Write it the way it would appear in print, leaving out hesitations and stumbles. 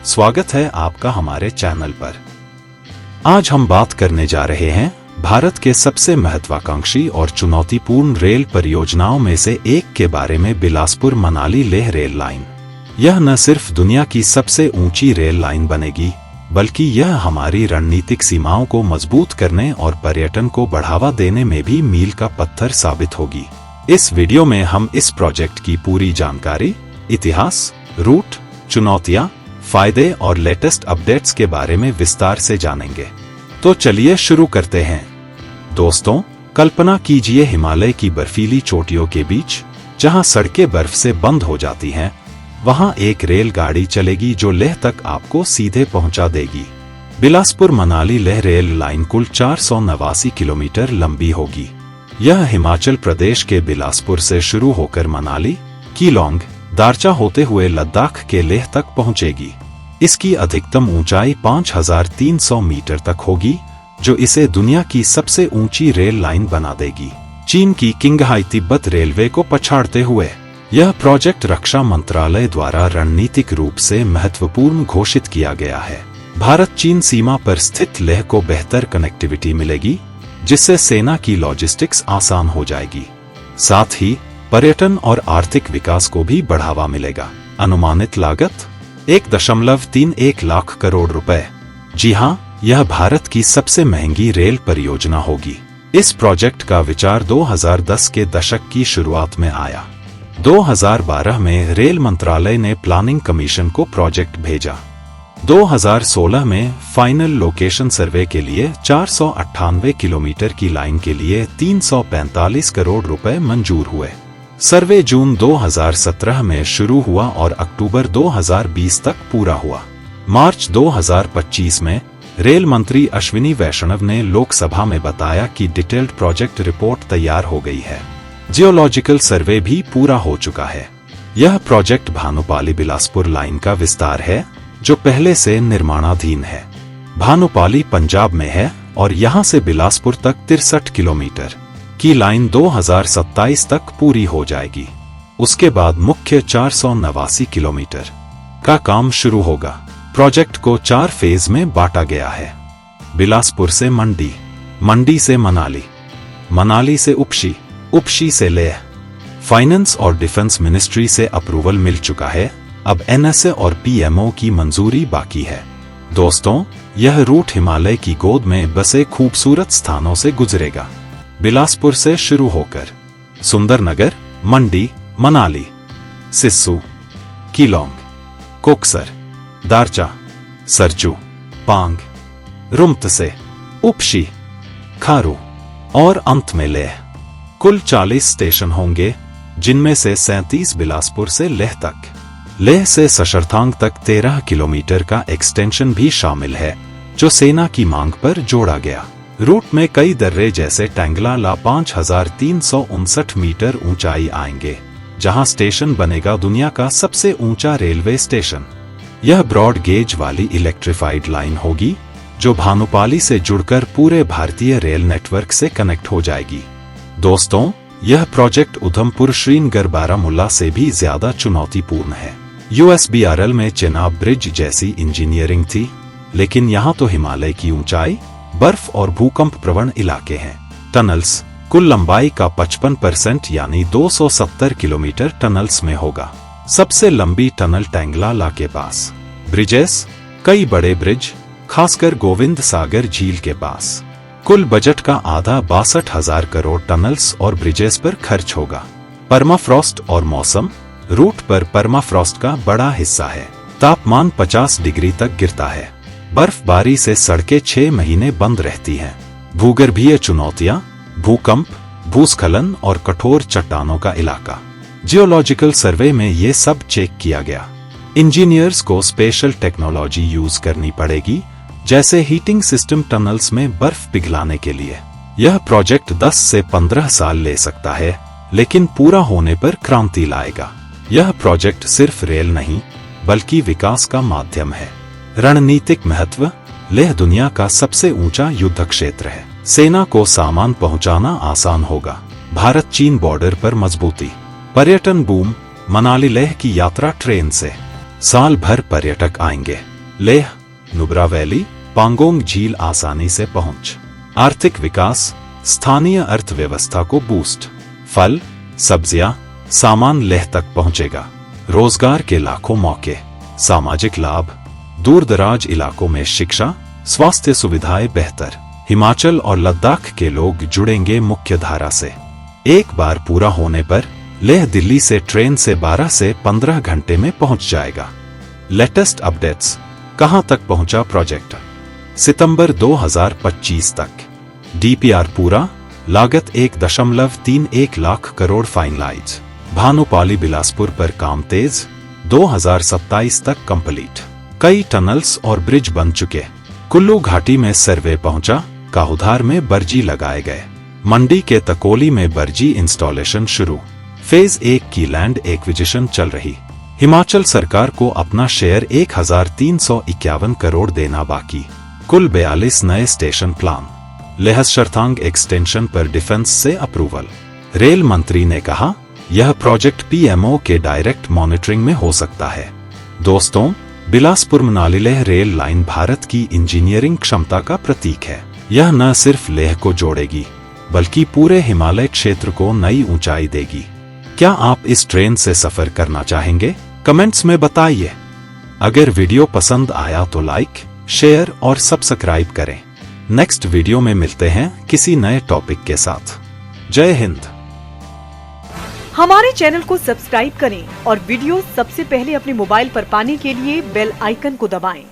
स्वागत है आपका हमारे चैनल पर। आज हम बात करने जा रहे हैं भारत के सबसे महत्वाकांक्षी और चुनौतीपूर्ण रेल परियोजनाओं में से एक के बारे में, बिलासपुर मनाली लेह रेल लाइन। यह न सिर्फ दुनिया की सबसे ऊंची रेल लाइन बनेगी, बल्कि यह हमारी रणनीतिक सीमाओं को मजबूत करने और पर्यटन को बढ़ावा देने में भी मील का पत्थर साबित होगी। इस वीडियो में हम इस प्रोजेक्ट की पूरी जानकारी, इतिहास, रूट, चुनौतियां, फायदे और लेटेस्ट अपडेट्स के बारे में विस्तार से जानेंगे। तो चलिए शुरू करते हैं। दोस्तों, कल्पना कीजिए हिमालय की बर्फीली चोटियों के बीच, जहां सड़कें बर्फ से बंद हो जाती हैं, वहां एक रेलगाड़ी चलेगी जो लेह तक आपको सीधे पहुंचा देगी। बिलासपुर मनाली लेह रेल लाइन कुल 489 किलोमीटर लंबी होगी। यह हिमाचल प्रदेश के बिलासपुर से शुरू होकर मनाली, कीलोंग, दारचा होते हुए लद्दाख के लेह तक पहुंचेगी। इसकी अधिकतम ऊंचाई 5300 मीटर तक होगी, जो इसे दुनिया की सबसे ऊंची रेल लाइन बना देगी, चीन की किंगहाई तिब्बत रेलवे को पछाड़ते हुए। यह प्रोजेक्ट रक्षा मंत्रालय द्वारा रणनीतिक रूप से महत्वपूर्ण घोषित किया गया है। भारत चीन सीमा पर स्थित लेह को बेहतर कनेक्टिविटी मिलेगी, जिससे सेना की लॉजिस्टिक्स आसान हो जाएगी। साथ ही पर्यटन और आर्थिक विकास को भी बढ़ावा मिलेगा। अनुमानित लागत 1.31 लाख करोड़ रुपए। जी हां, यह भारत की सबसे महंगी रेल परियोजना होगी। इस प्रोजेक्ट का विचार 2010 के दशक की शुरुआत में आया। 2012 में रेल मंत्रालय ने प्लानिंग कमीशन को प्रोजेक्ट भेजा। 2016 में फाइनल लोकेशन सर्वे के लिए 498 किलोमीटर की लाइन के लिए 345 करोड़ रुपए मंजूर हुए। सर्वे जून 2017 में शुरू हुआ और अक्टूबर 2020 तक पूरा हुआ। मार्च 2025 में रेल मंत्री अश्विनी वैष्णव ने लोकसभा में बताया कि डिटेल्ड प्रोजेक्ट रिपोर्ट तैयार हो गई है। जियोलॉजिकल सर्वे भी पूरा हो चुका है। यह प्रोजेक्ट भानुपाली बिलासपुर लाइन का विस्तार है, जो पहले से निर्माणाधीन है। भानुपाली पंजाब में है और यहां से बिलासपुर तक 63 किलोमीटर की लाइन 2027 तक पूरी हो जाएगी। उसके बाद मुख्य 489 किलोमीटर का काम शुरू होगा। प्रोजेक्ट को 4 फेज में बांटा गया है। बिलासपुर से मंडी, मंडी से मनाली, मनाली से उपशी, उपशी से लेह। फाइनेंस और डिफेंस मिनिस्ट्री से अप्रूवल मिल चुका है। अब एनएसए और पीएमओ की मंजूरी बाकी है। दोस्तों, यह रूट हिमालय की गोद में बसे खूबसूरत स्थानों से गुजरेगा। बिलासपुर से शुरू होकर सुंदरनगर, मंडी, मनाली, सिस्सू, कीलोंग, कोकसर, दारचा, सरचू, पांग, रुमतसे, उपशी, खारू और अंत में लेह। कुल 40 स्टेशन होंगे, जिनमें से 37 बिलासपुर से लेह तक। लेह से सशर्तांग तक 13 किलोमीटर का एक्सटेंशन भी शामिल है, जो सेना की मांग पर जोड़ा गया। रूट में कई दर्रे जैसे टैंगला 5359 मीटर ऊंचाई आएंगे, जहां स्टेशन बनेगा दुनिया का सबसे ऊंचा रेलवे स्टेशन। यह ब्रॉड गेज वाली इलेक्ट्रिफाइड लाइन होगी, जो भानुपाली से जुड़कर पूरे भारतीय रेल नेटवर्क से कनेक्ट हो जाएगी। दोस्तों, यह प्रोजेक्ट उधमपुर, श्रीनगर, बारामुल्ला से भी ज्यादा चुनौतीपूर्ण है। यूएसबीआरएल में चेनाब ब्रिज जैसी इंजीनियरिंग थी, लेकिन यहाँ तो हिमालय की ऊंचाई, बर्फ और भूकंप प्रवण इलाके हैं। टनल्स, कुल लंबाई का 55% यानी 270 किलोमीटर टनल्स में होगा। सबसे लंबी टनल टैंगला के पास। ब्रिजेस, कई बड़े ब्रिज, खासकर गोविंद सागर झील के पास। कुल बजट का आधा 62,000 करोड़ टनल्स और ब्रिजेस पर खर्च होगा। परमाफ्रॉस्ट और मौसम, रूट पर परमाफ्रॉस्ट का बड़ा हिस्सा है। तापमान 50 डिग्री तक गिरता है। बर्फबारी से सड़कें 6 महीने बंद रहती हैं। भूगर्भीय चुनौतियां, भूकंप, भूस्खलन और कठोर चट्टानों का इलाका। जियोलॉजिकल सर्वे में ये सब चेक किया गया। इंजीनियर्स को स्पेशल टेक्नोलॉजी यूज करनी पड़ेगी, जैसे हीटिंग सिस्टम टनल्स में बर्फ पिघलाने के लिए। यह प्रोजेक्ट 10 से 15 साल ले सकता है, लेकिन पूरा होने पर क्रांति लाएगा। यह प्रोजेक्ट सिर्फ रेल नहीं, बल्कि विकास का माध्यम है। रणनीतिक महत्व, लेह दुनिया का सबसे ऊंचा युद्ध क्षेत्र है। सेना को सामान पहुंचाना आसान होगा। भारत चीन बॉर्डर पर मजबूती। पर्यटन बूम, मनाली लेह की यात्रा ट्रेन से। साल भर पर्यटक आएंगे। लेह, नुब्रा वैली, पांगोंग झील आसानी से पहुंच। आर्थिक विकास, स्थानीय अर्थव्यवस्था को बूस्ट। फल, सब्जियां, सामान लेह तक पहुंचेगा। रोजगार के लाखों मौके। सामाजिक लाभ, दूर दराज इलाकों में शिक्षा, स्वास्थ्य सुविधाएं बेहतर। हिमाचल और लद्दाख के लोग जुड़ेंगे मुख्य धारा से। एक बार पूरा होने पर लेह दिल्ली से ट्रेन से 12 से 15 घंटे में पहुंच जाएगा। लेटेस्ट अपडेट्स, कहां तक पहुंचा प्रोजेक्ट? सितंबर 2025 तक। डीपीआर पूरा, लागत 1.31 लाख करोड़ फाइनलाइज। भानुपाली बिलासपुर पर काम तेज, 2027 तक कंप्लीट। कई टनल्स और ब्रिज बन चुके। कुल्लू घाटी में सर्वे पहुंचा, काहुधार में बर्जी लगाए गए। मंडी के तकोली में बर्जी इंस्टॉलेशन शुरू। फेज 1 की लैंड एक्विजिशन चल रही। हिमाचल सरकार को अपना शेयर 1351 करोड़ देना बाकी। कुल 42 नए स्टेशन प्लान। लेह शरथांग एक्सटेंशन पर डिफेंस से अप्रूवल। रेल मंत्री ने कहा, यह प्रोजेक्ट पीएमओ के डायरेक्ट मॉनिटरिंग में हो सकता है। दोस्तों, बिलासपुर मनाली लेह रेल लाइन भारत की इंजीनियरिंग क्षमता का प्रतीक है। यह न सिर्फ लेह को जोड़ेगी, बल्कि पूरे हिमालय क्षेत्र को नई ऊंचाई देगी। क्या आप इस ट्रेन से सफर करना चाहेंगे? कमेंट्स में बताइए। अगर वीडियो पसंद आया तो लाइक, शेयर और सब्सक्राइब करें। नेक्स्ट वीडियो में मिलते हैं किसी नए टॉपिक के साथ। जय हिंद। हमारे चैनल को सब्सक्राइब करें और वीडियो सबसे पहले अपने मोबाइल पर पाने के लिए बेल आइकन को दबाएं।